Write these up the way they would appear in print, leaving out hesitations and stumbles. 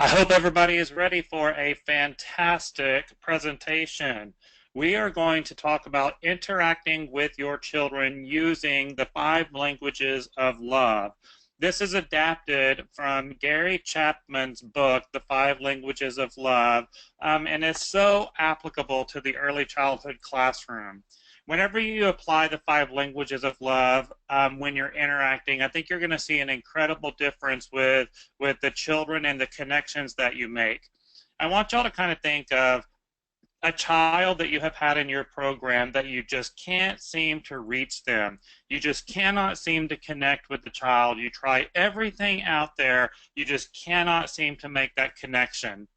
I hope everybody is ready for a fantastic presentation. We are going to talk about interacting with your children using the 5 languages of love. This is adapted from Gary Chapman's book, The 5 Languages of Love, and is so applicable to the early childhood classroom. Whenever you apply the 5 languages of love when you're interacting, I think you're going to see an incredible difference with the children and the connections that you make. I want y'all to kind of think of a child that you have had in your program that you just can't seem to reach them. You just cannot seem to connect with the child. You try everything out there. You just cannot seem to make that connection.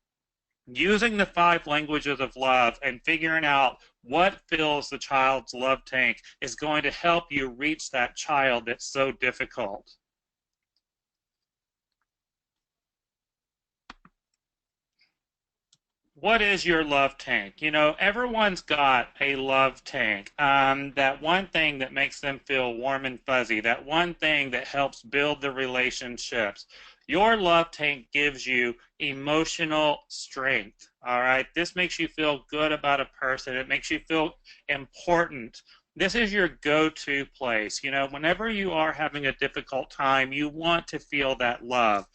Using the 5 languages of love and figuring out what fills the child's love tank is going to help you reach that child that's so difficult. What is your love tank? You know, everyone's got a love tank. That one thing that makes them feel warm and fuzzy, that one thing that helps build the relationships. Your love tank gives you emotional strength. All right. This makes you feel good about a person. It makes you feel important. This is your go-to place. You know, whenever you are having a difficult time, you want to feel that love.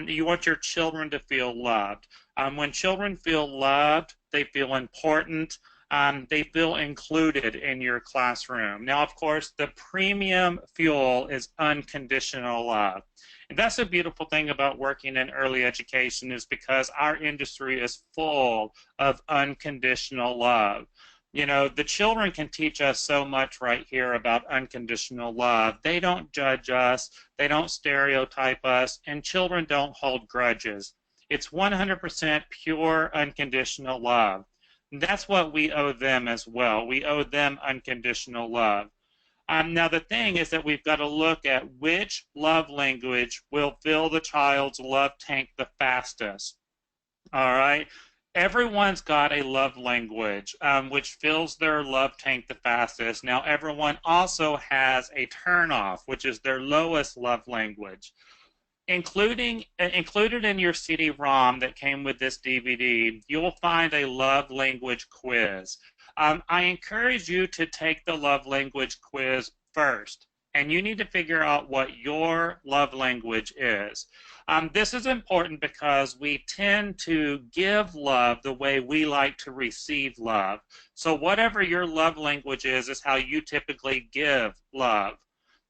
You want your children to feel loved. When children feel loved, they feel important, they feel included in your classroom. Now, of course, the premium fuel is unconditional love. And that's a beautiful thing about working in early education is because our industry is full of unconditional love. You know, the children can teach us so much right here about unconditional love. They don't judge us, they don't stereotype us, and children don't hold grudges. It's 100% pure, unconditional love. And that's what we owe them as well. We owe them unconditional love. Now, the thing is that we've got to look at which love language will fill the child's love tank the fastest. All right? Everyone's got a love language which fills their love tank the fastest. Now, everyone also has a turnoff, which is their lowest love language. Included in your CD-ROM that came with this DVD, you'll find a love language quiz. I encourage you to take the love language quiz first, and you need to figure out what your love language is. This is important because we tend to give love the way we like to receive love. So whatever your love language is how you typically give love.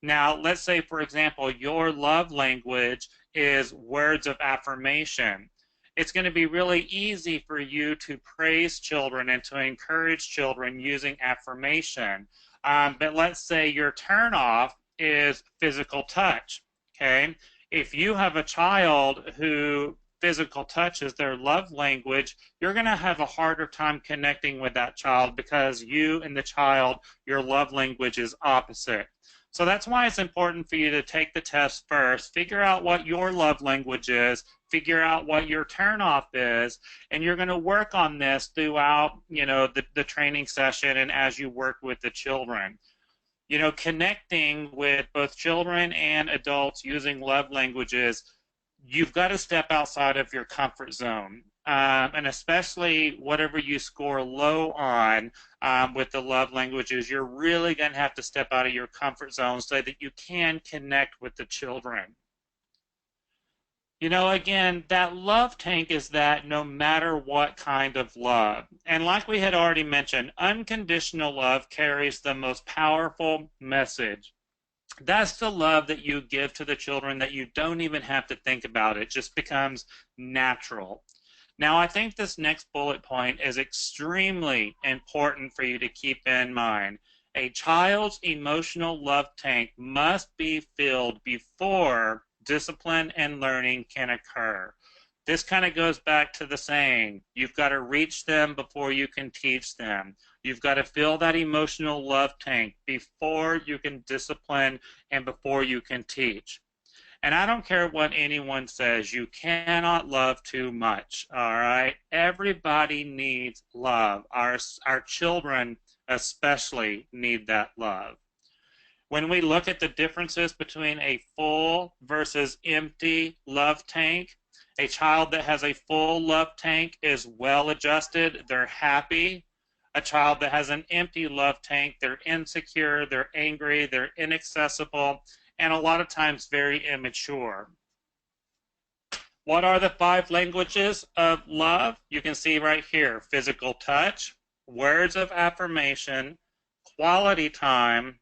Now, let's say, for example, your love language is words of affirmation. It's going to be really easy for you to praise children and to encourage children using affirmation. But let's say your turnoff is physical touch, okay? If you have a child who physical touch is their love language, you're going to have a harder time connecting with that child because you and the child, your love language is opposite. So that's why it's important for you to take the test first, figure out what your love language is, figure out what your turnoff is, and you're going to work on this throughout, you know, the training session and as you work with the children. You know, connecting with both children and adults using love languages, you've got to step outside of your comfort zone. And especially whatever you score low on with the love languages, you're really going to have to step out of your comfort zone so that you can connect with the children. You know, again, that love tank is that no matter what kind of love. And like we had already mentioned, unconditional love carries the most powerful message. That's the love that you give to the children that you don't even have to think about. It just becomes natural. Now, I think this next bullet point is extremely important for you to keep in mind. A child's emotional love tank must be filled before discipline and learning can occur. This kind of goes back to the saying, you've got to reach them before you can teach them. You've got to fill that emotional love tank before you can discipline and before you can teach. And I don't care what anyone says, you cannot love too much, all right? Everybody needs love. Our children especially need that love. When we look at the differences between a full versus empty love tank, A child that has a full love tank is well adjusted, they're happy. A child that has an empty love tank, they're insecure, they're angry, they're inaccessible, and a lot of times very immature. What are the 5 languages of love? You can see right here: physical touch, words of affirmation, quality time,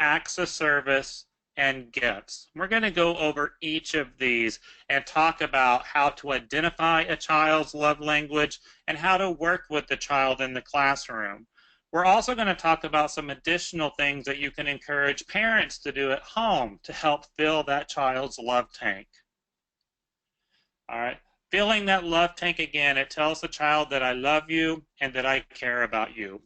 acts of service, and gifts. We're going to go over each of these and talk about how to identify a child's love language and how to work with the child in the classroom. We're also going to talk about some additional things that you can encourage parents to do at home to help fill that child's love tank. All right. Filling that love tank again, it tells the child that I love you and that I care about you.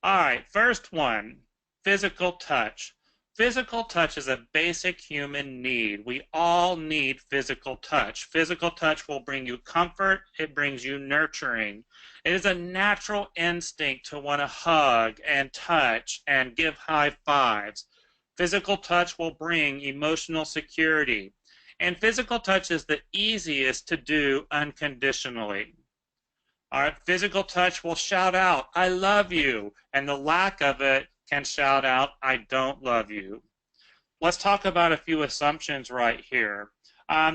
All right, first one, physical touch. Physical touch is a basic human need. We all need physical touch. Physical touch will bring you comfort. It brings you nurturing. It is a natural instinct to want to hug and touch and give high fives. Physical touch will bring emotional security. And physical touch is the easiest to do unconditionally. All right, physical touch will shout out, I love you, and the lack of it can shout out, I don't love you. Let's talk about a few assumptions right here.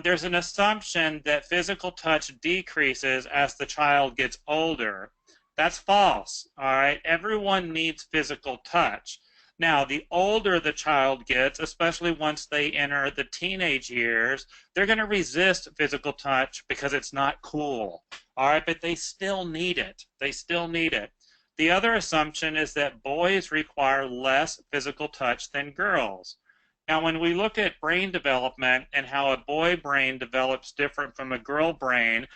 There's an assumption that physical touch decreases as the child gets older. That's false, all right? Everyone needs physical touch. Now, the older the child gets, especially once they enter the teenage years, they're going to resist physical touch because it's not cool. All right, but they still need it. They still need it. The other assumption is that boys require less physical touch than girls. Now, when we look at brain development and how a boy brain develops different from a girl brain,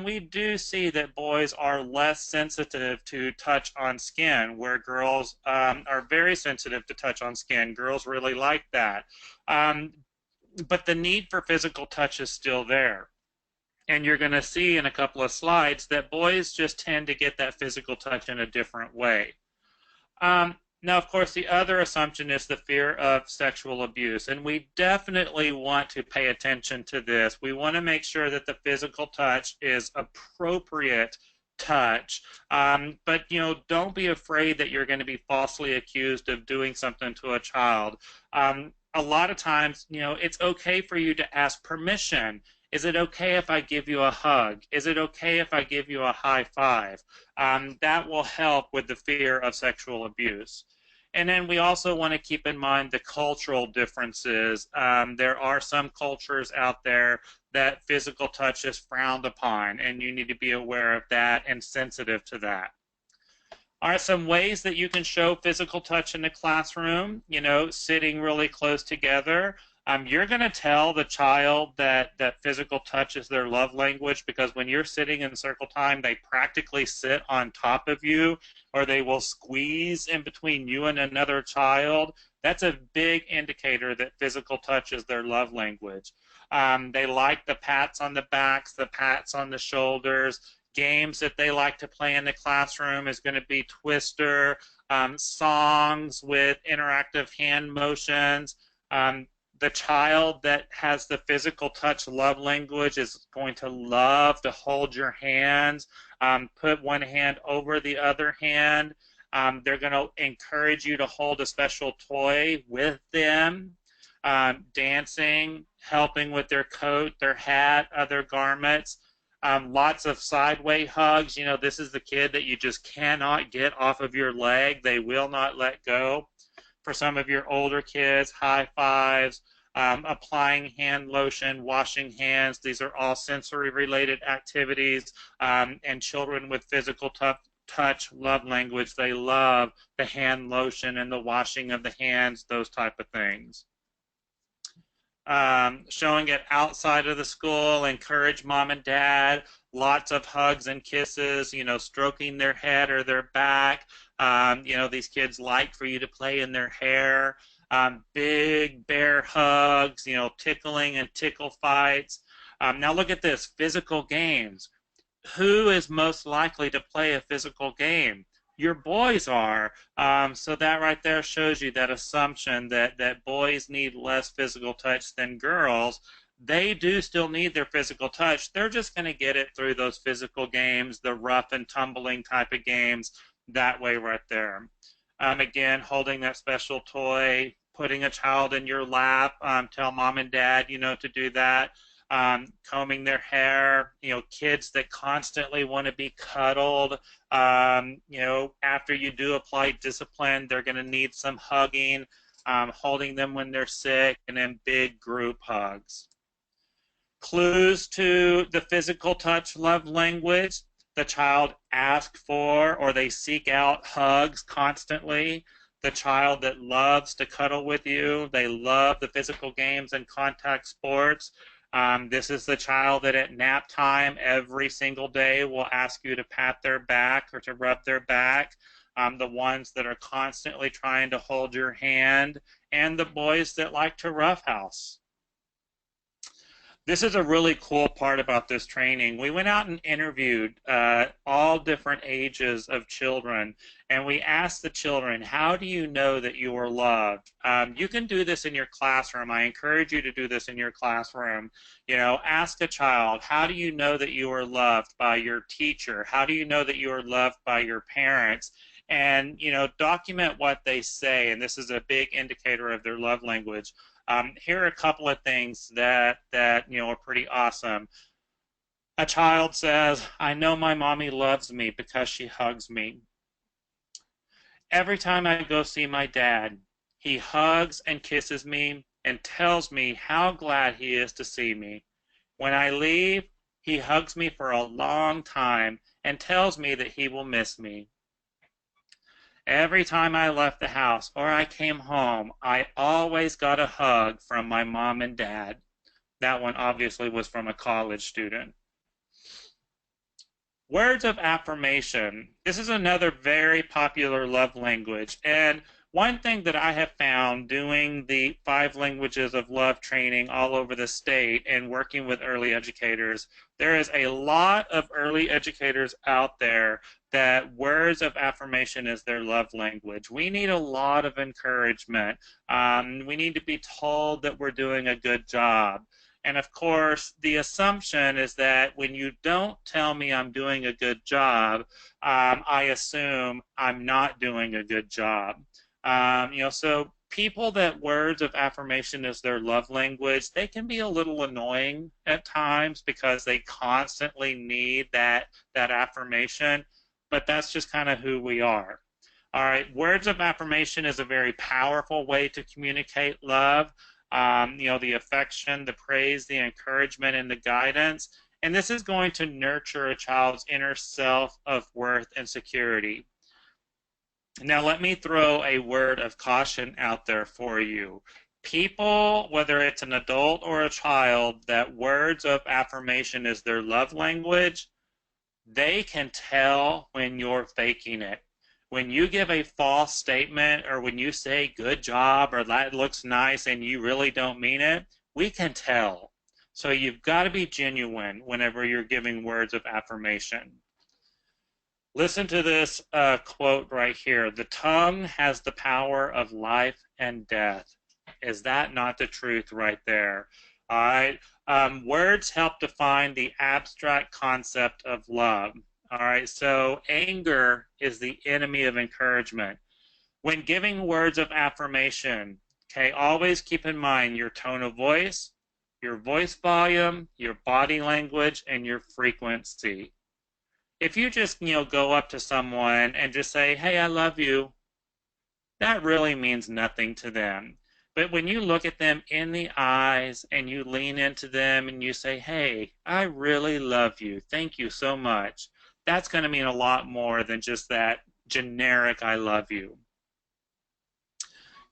we do see that boys are less sensitive to touch on skin, where girls are very sensitive to touch on skin. Girls really like that. But the need for physical touch is still there. And you're going to see in a couple of slides that boys just tend to get that physical touch in a different way. Now, of course, the other assumption is the fear of sexual abuse, and we definitely want to pay attention to this. We want to make sure that the physical touch is appropriate touch, but don't be afraid that you're going to be falsely accused of doing something to a child. A lot of times, it's okay for you to ask permission. Is it okay if I give you a hug? Is it okay if I give you a high five? That will help with the fear of sexual abuse. And then we also want to keep in mind the cultural differences. There are some cultures out there that physical touch is frowned upon, and you need to be aware of that and sensitive to that. All right, some ways that you can show physical touch in the classroom, sitting really close together. You're going to tell the child that physical touch is their love language, because when you're sitting in circle time, they practically sit on top of you, or they will squeeze in between you and another child. That's a big indicator that physical touch is their love language. They like the pats on the backs, the pats on the shoulders. Games that they like to play in the classroom is going to be Twister, songs with interactive hand motions. The child that has the physical touch love language is going to love to hold your hands, put one hand over the other hand. They're going to encourage you to hold a special toy with them, dancing, helping with their coat, their hat, other garments. Lots of sideway hugs. This is the kid that you just cannot get off of your leg. They will not let go. For some of your older kids, high fives, applying hand lotion, washing hands. These are all sensory-related activities. And children with physical touch love language, they love the hand lotion and the washing of the hands, those type of things. Showing it outside of the school, encourage mom and dad, lots of hugs and kisses, stroking their head or their back. These kids like for you to play in their hair. Big bear hugs, tickling and tickle fights. Now look at this, physical games. Who is most likely to play a physical game? Your boys are. So that right there shows you that assumption that boys need less physical touch than girls. they do still need their physical touch. They're just going to get it through those physical games, the rough and tumbling type of games, that way right there. Again, holding that special toy, putting a child in your lap, tell mom and dad, to do that. Combing their hair, kids that constantly want to be cuddled. After you do apply discipline, they're going to need some hugging, holding them when they're sick, and then big group hugs. Clues to the physical touch love language: the child asks for or they seek out hugs constantly. The child that loves to cuddle with you, they love the physical games and contact sports. This is the child that at nap time every single day will ask you to pat their back or to rub their back. The ones that are constantly trying to hold your hand, and the boys that like to roughhouse. This is a really cool part about this training. We went out and interviewed all different ages of children, and we asked the children, how do you know that you are loved? You can do this in your classroom. I encourage you to do this in your classroom. Ask a child, how do you know that you are loved by your teacher? How do you know that you are loved by your parents? And, document what they say, and this is a big indicator of their love language. Here are a couple of things that are pretty awesome. A child says, I know my mommy loves me because she hugs me. Every time I go see my dad, he hugs and kisses me and tells me how glad he is to see me. When I leave, he hugs me for a long time and tells me that he will miss me. Every time I left the house or I came home, I always got a hug from my mom and dad. That one obviously was from a college student. Words of affirmation. This is another very popular love language. And one thing that I have found doing the 5 languages of love training all over the state and working with early educators, there is a lot of early educators out there that words of affirmation is their love language. We need a lot of encouragement. We need to be told that we're doing a good job. And of course, the assumption is that when you don't tell me I'm doing a good job, I assume I'm not doing a good job. So people that words of affirmation is their love language, they can be a little annoying at times because they constantly need that affirmation, but that's just kind of who we are. All right, words of affirmation is a very powerful way to communicate love. The affection, the praise, the encouragement, and the guidance. And this is going to nurture a child's inner self of worth and security. Now, let me throw a word of caution out there for you. People, whether it's an adult or a child, that words of affirmation is their love language, they can tell when you're faking it. When you give a false statement or when you say good job or that looks nice and you really don't mean it, we can tell. So you've got to be genuine whenever you're giving words of affirmation. Listen to this quote right here. The tongue has the power of life and death. Is that not the truth right there? All right. Words help define the abstract concept of love. All right. So anger is the enemy of encouragement. When giving words of affirmation, okay, always keep in mind your tone of voice, your voice volume, your body language, and your frequency. If you just, go up to someone and just say, hey, I love you, that really means nothing to them. But when you look at them in the eyes and you lean into them and you say, hey, I really love you, thank you so much, that's going to mean a lot more than just that generic I love you.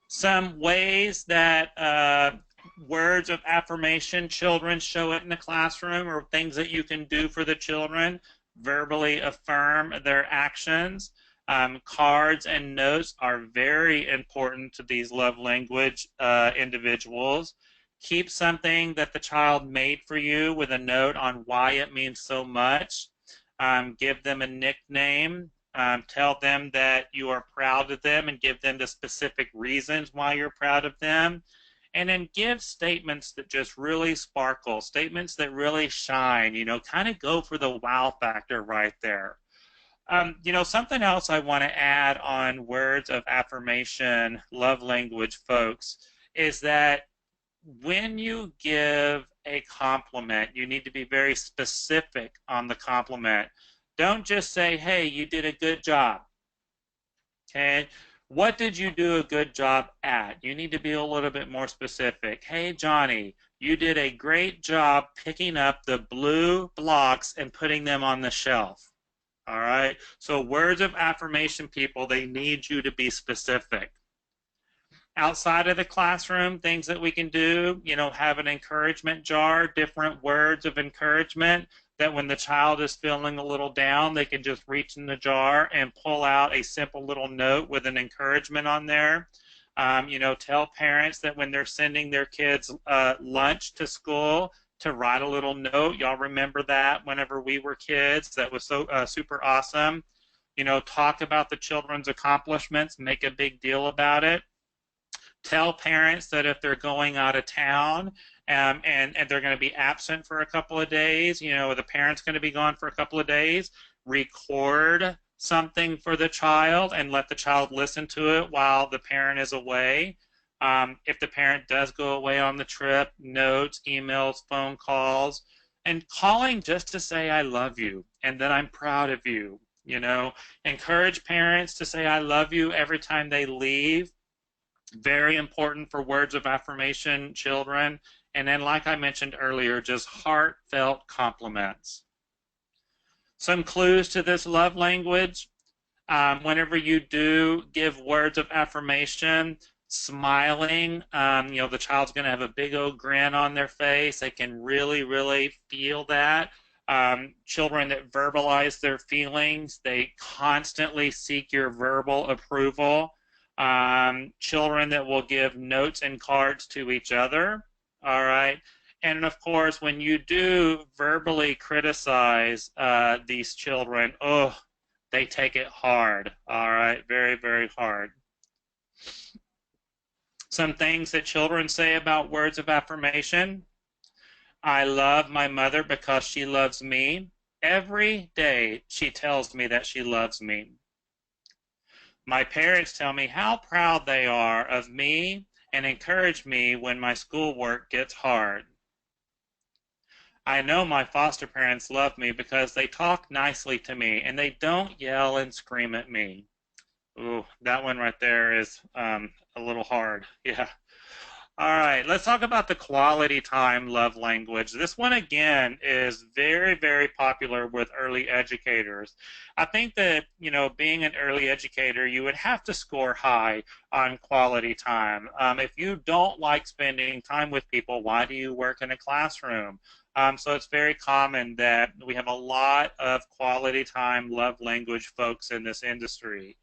Some ways that words of affirmation, children show it in the classroom, or things that you can do for the children: verbally affirm their actions. Cards and notes are very important to these love language individuals. Keep something that the child made for you with a note on why it means so much. Give them a nickname. Tell them that you are proud of them and give them the specific reasons why you're proud of them. and then give statements that just really sparkle, statements that really shine, kind of go for the wow factor right there. Something else I want to add on words of affirmation, love language, folks, is that when you give a compliment, you need to be very specific on the compliment. Don't just say, hey, you did a good job. Okay. What did you do a good job at? You need to be a little bit more specific. Hey, Johnny, you did a great job picking up the blue blocks and putting them on the shelf. All right. So words of affirmation, people, they need you to be specific. Outside of the classroom, things that we can do, have an encouragement jar, different words of encouragement that when the child is feeling a little down, they can just reach in the jar and pull out a simple little note with an encouragement on there. Tell parents that when they're sending their kids lunch to school, to write a little note. Y'all remember that whenever we were kids? That was so super awesome. Talk about the children's accomplishments, make a big deal about it. Tell parents that if they're going out of town and they're going to be absent for a couple of days, the parent's going to be gone for a couple of days, record something for the child and let the child listen to it while the parent is away. If the parent does go away on the trip, notes, emails, phone calls, and calling just to say I love you and that I'm proud of you. Encourage parents to say I love you every time they leave. Very important for words of affirmation, children. And then, like I mentioned earlier, just heartfelt compliments. Some clues to this love language. Whenever you do give words of affirmation, smiling, the child's going to have a big old grin on their face. They can really, really feel that. Children that verbalize their feelings, they constantly seek your verbal approval. Children that will give notes and cards to each other. All right. And of course, when you do verbally criticize these children, they take it hard. All right. Very, very hard. Some things that children say about words of affirmation. I love my mother because she loves me. Every day she tells me that she loves me. My parents tell me how proud they are of me and encourage me when my schoolwork gets hard. I know my foster parents love me because they talk nicely to me and they don't yell and scream at me. Ooh, that one right there is a little hard. Yeah. All right, let's talk about the quality time love language. This one, again, is very, very popular with early educators. I think that, being an early educator, you would have to score high on quality time. If you don't like spending time with people, why do you work in a classroom? So it's very common that we have a lot of quality time love language folks in this industry.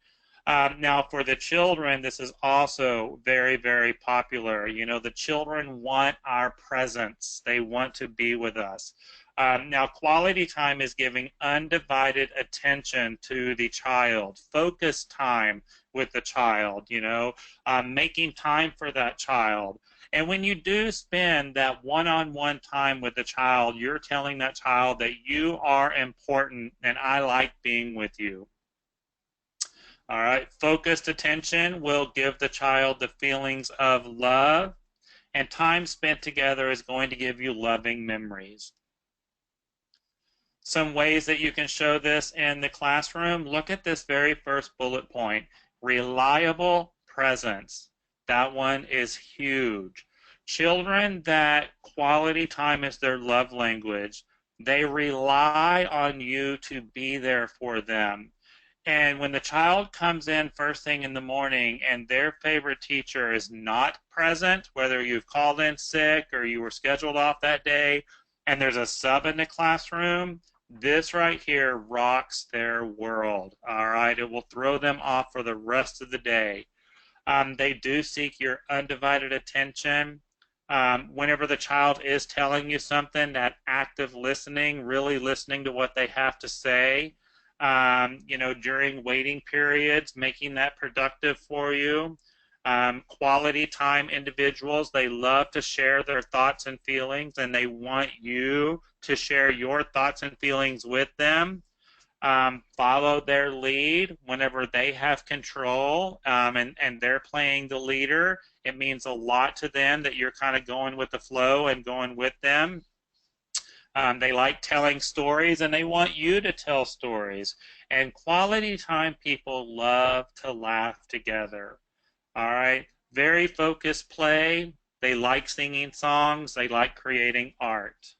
Now, for the children, this is also very, very popular. The children want our presence. They want to be with us. Now, quality time is giving undivided attention to the child, focused time with the child, making time for that child. And when you do spend that one-on-one time with the child, you're telling that child that you are important and I like being with you. All right, focused attention will give the child the feelings of love, and time spent together is going to give you loving memories. Some ways that you can show this in the classroom, look at this very first bullet point, reliable presence. That one is huge. Children that quality time is their love language, they rely on you to be there for them. And when the child comes in first thing in the morning and their favorite teacher is not present, whether you've called in sick or you were scheduled off that day, and there's a sub in the classroom, this right here rocks their world. All right, it will throw them off for the rest of the day. They do seek your undivided attention. Whenever the child is telling you something, that active listening, really listening to what they have to say. During waiting periods, making that productive for you. Quality time individuals, they love to share their thoughts and feelings, and they want you to share your thoughts and feelings with them. Follow their lead whenever they have control, and they're playing the leader. It means a lot to them that you're kind of going with the flow and going with them. They like telling stories, and they want you to tell stories. And quality time people love to laugh together. All right. Very focused play. They like singing songs. They like creating art.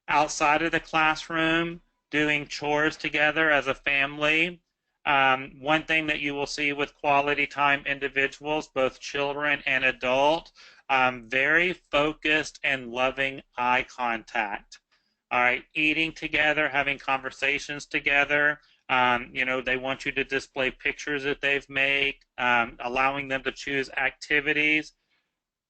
Outside of the classroom, doing chores together as a family. One thing that you will see with quality time individuals, both children and adult, very focused and loving eye contact. All right, eating together, having conversations together. They want you to display pictures that they've made, allowing them to choose activities,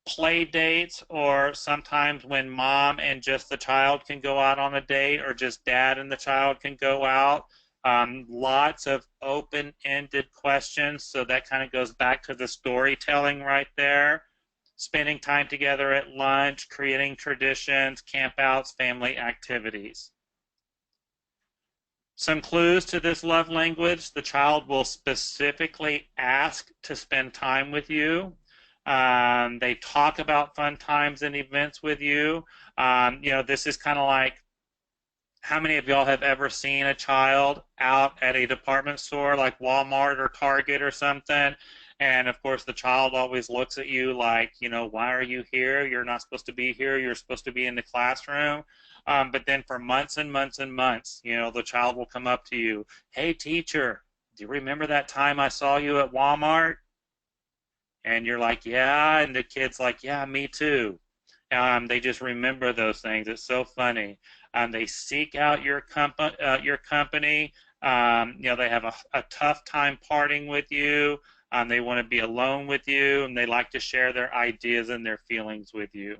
play dates, or sometimes when mom and just the child can go out on a date, or just dad and the child can go out. Lots of open-ended questions, so that kind of goes back to the storytelling right there. Spending time together at lunch, creating traditions, campouts, family activities. Some clues to this love language: the child will specifically ask to spend time with you. They talk about fun times and events with you. This is kind of like, how many of y'all have ever seen a child out at a department store like Walmart or Target or something? And of course, the child always looks at you like, why are you here? You're not supposed to be here. You're supposed to be in the classroom. But then for months and months and months, the child will come up to you. Hey, teacher, do you remember that time I saw you at Walmart? And you're like, yeah. And the kid's like, yeah, me too. They just remember those things. It's so funny. They seek out your company. They have a tough time parting with you. They want to be alone with you, and they like to share their ideas and their feelings with you.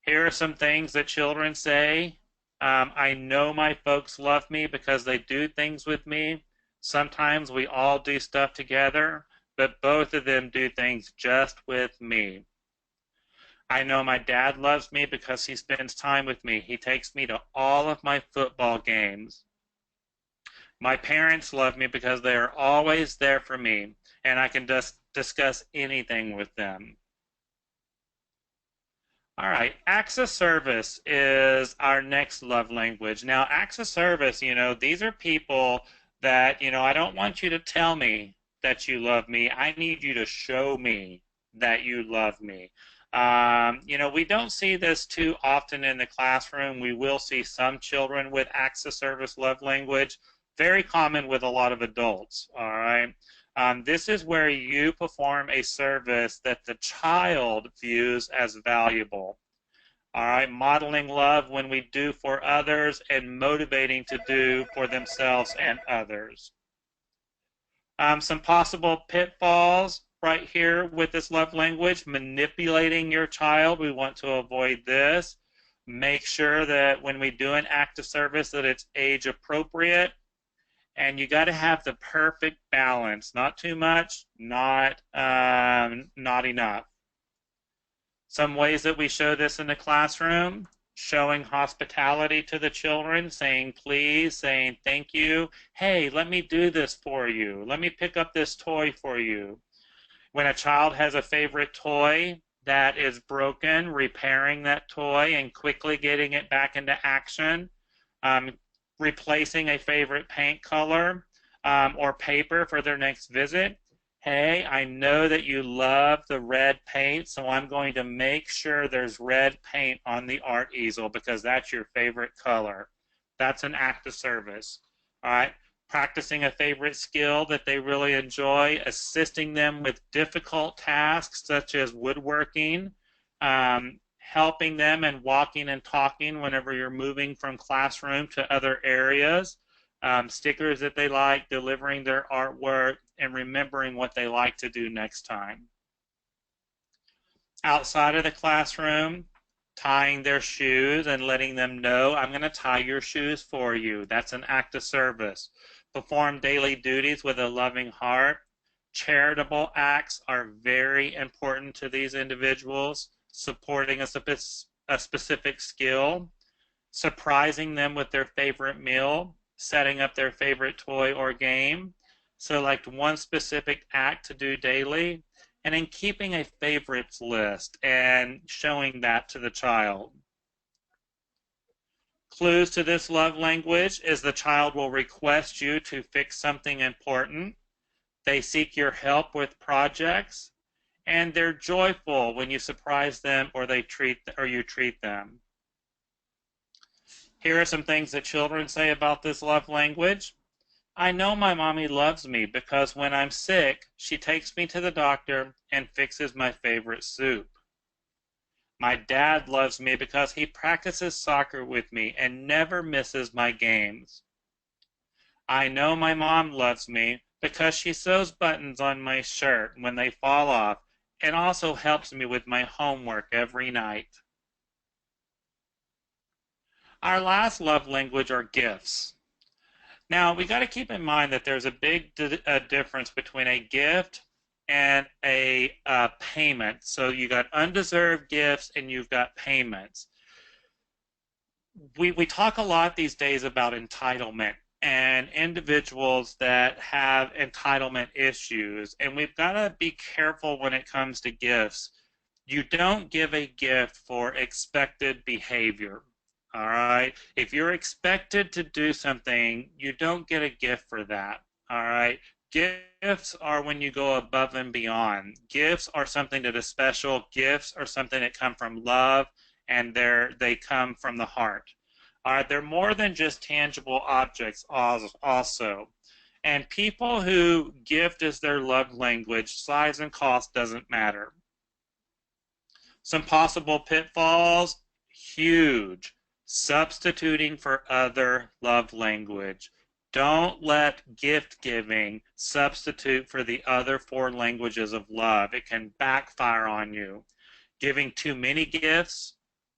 Here are some things that children say. I know my folks love me because they do things with me. Sometimes we all do stuff together, but both of them do things just with me. I know my dad loves me because he spends time with me. He takes me to all of my football games. My parents love me because they are always there for me, and I can just discuss anything with them. All right, acts of service is our next love language. Now, acts of service, these are people that, I don't want you to tell me that you love me. I need you to show me that you love me. We don't see this too often in the classroom. We will see some children with acts of service love language. Very common with a lot of adults, all right? This is where you perform a service that the child views as valuable. All right, modeling love when we do for others and motivating to do for themselves and others. Some possible pitfalls right here with this love language: manipulating your child. We want to avoid this. Make sure that when we do an act of service that it's age appropriate. And you got to have the perfect balance. Not too much, not enough. Some ways that we show this in the classroom: showing hospitality to the children, saying please, saying thank you. Hey, let me do this for you. Let me pick up this toy for you. When a child has a favorite toy that is broken, repairing that toy and quickly getting it back into action. Replacing a favorite paint color or paper for their next visit. Hey, I know that you love the red paint, so I'm going to make sure there's red paint on the art easel because that's your favorite color. That's an act of service. All right. Practicing a favorite skill that they really enjoy, assisting them with difficult tasks such as woodworking, helping them and walking and talking whenever you're moving from classroom to other areas, stickers that they like, delivering their artwork, and remembering what they like to do next time. Outside of the classroom, tying their shoes and letting them know, I'm going to tie your shoes for you. That's an act of service. Perform daily duties with a loving heart. Charitable acts are very important to these individuals, supporting a specific skill, surprising them with their favorite meal, setting up their favorite toy or game, select one specific act to do daily, and in keeping a favorites list and showing that to the child. Clues to this love language is the child will request you to fix something important. They seek your help with projects, and they're joyful when you surprise them or you treat them. Here are some things that children say about this love language. I know my mommy loves me because when I'm sick, she takes me to the doctor and fixes my favorite soup. My dad loves me because he practices soccer with me and never misses my games. I know my mom loves me because she sews buttons on my shirt when they fall off and also helps me with my homework every night. Our last love language are gifts. Now, we got to keep in mind that there's a big difference between a gift and a payment. So you got undeserved gifts and you've got payments. We talk a lot these days about entitlement and individuals that have entitlement issues, and we've got to be careful when it comes to gifts. You don't give a gift for expected behavior. All right. If you're expected to do something, you don't get a gift for that. All right. Gifts are when you go above and beyond. Gifts are something that is special. Gifts are something that come from love, and they come from the heart. All right. They're more than just tangible objects also. And people who gift as their love language, size and cost doesn't matter. Some possible pitfalls, huge. Substituting for other love language. Don't let gift giving substitute for the other 4 languages of love. It can backfire on you. Giving too many gifts,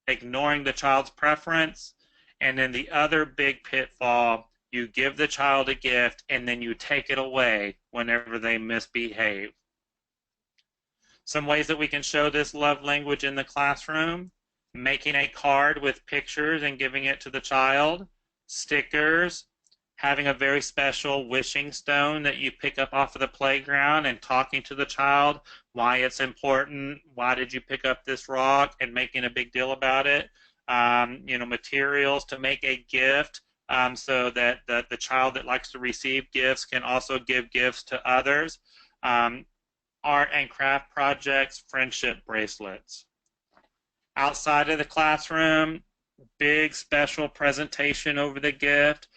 ignoring the child's preference, and then the other big pitfall, you give the child a gift and then you take it away whenever they misbehave. Some ways that we can show this love language in the classroom: making a card with pictures and giving it to the child, stickers, having a very special wishing stone that you pick up off of the playground and talking to the child why it's important, why did you pick up this rock, and making a big deal about it. Materials to make a gift, so that the child that likes to receive gifts can also give gifts to others. Art and craft projects, friendship bracelets. Outside of the classroom, big special presentation over the gift,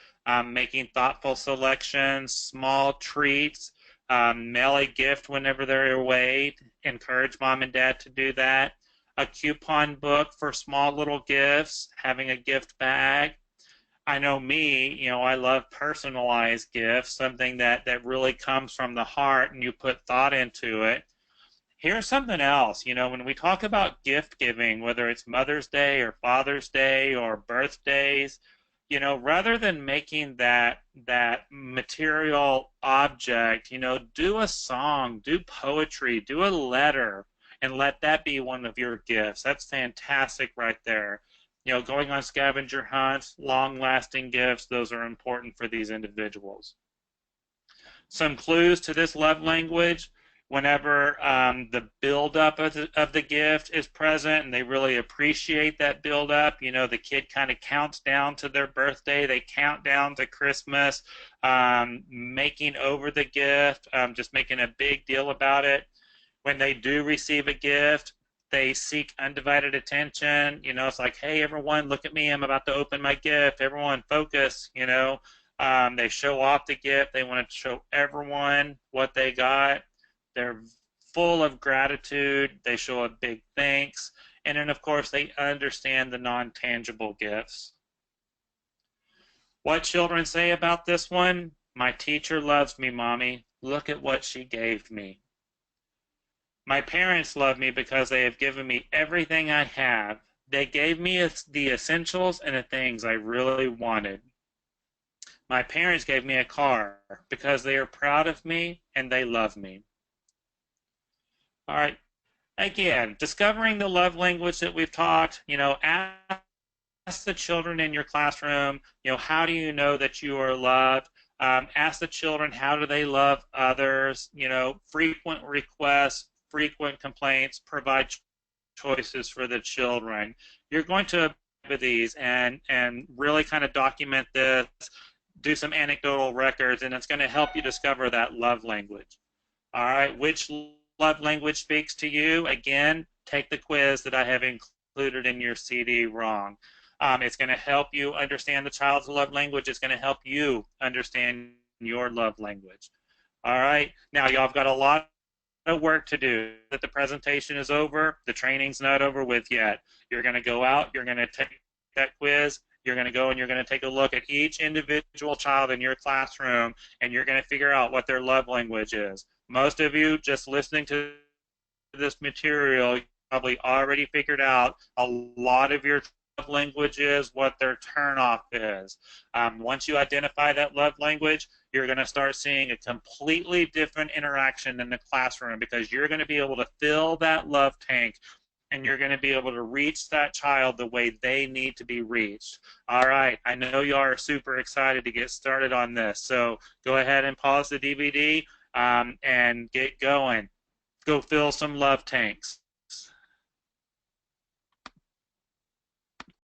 making thoughtful selections, small treats, mail a gift whenever they're away. Encourage mom and dad to do that. A coupon book for small little gifts, having a gift bag. I know me, I love personalized gifts, something that really comes from the heart and you put thought into it. Here's something else, when we talk about gift giving, whether it's Mother's Day or Father's Day or birthdays, rather than making that material object, do a song, do poetry, do a letter, and let that be one of your gifts. That's fantastic right there. Going on scavenger hunts, long-lasting gifts, those are important for these individuals. Some clues to this love language: whenever the build-up of the gift is present and they really appreciate that build-up, the kid kind of counts down to their birthday, they count down to Christmas, making over the gift, just making a big deal about it. When they do receive a gift, they seek undivided attention. It's like, hey, everyone, look at me. I'm about to open my gift. Everyone, focus. They show off the gift. They want to show everyone what they got. They're full of gratitude. They show a big thanks. And then, of course, they understand the non-tangible gifts. What children say about this one? My teacher loves me, Mommy. Look at what she gave me. My parents love me because they have given me everything I have. They gave me the essentials and the things I really wanted. My parents gave me a car because they are proud of me and they love me. All right. Again, discovering the love language that we've talked, ask the children in your classroom, how do you know that you are loved? Ask the children, how do they love others? Frequent requests, frequent complaints, provide choices for the children. You're going to with these and really kind of document this, do some anecdotal records, and it's going to help you discover that love language. All right, which love language speaks to you? Again, take the quiz that I have included in your CD-ROM. It's going to help you understand the child's love language. It's going to help you understand your love language. All right, now y'all have got a lot of work to do. That the presentation is over, the training's not over with yet. You're going to go out, you're going to take that quiz, you're going to go and you're going to take a look at each individual child in your classroom, and you're going to figure out what their love language is. Most of you, just listening to this material, you probably already figured out a lot of your love language is, what their turnoff is. Once you identify that love language, you're going to start seeing a completely different interaction in the classroom, because you're going to be able to fill that love tank and you're going to be able to reach that child the way they need to be reached. All right, I know you are super excited to get started on this, so go ahead and pause the DVD and get going. Go fill some love tanks.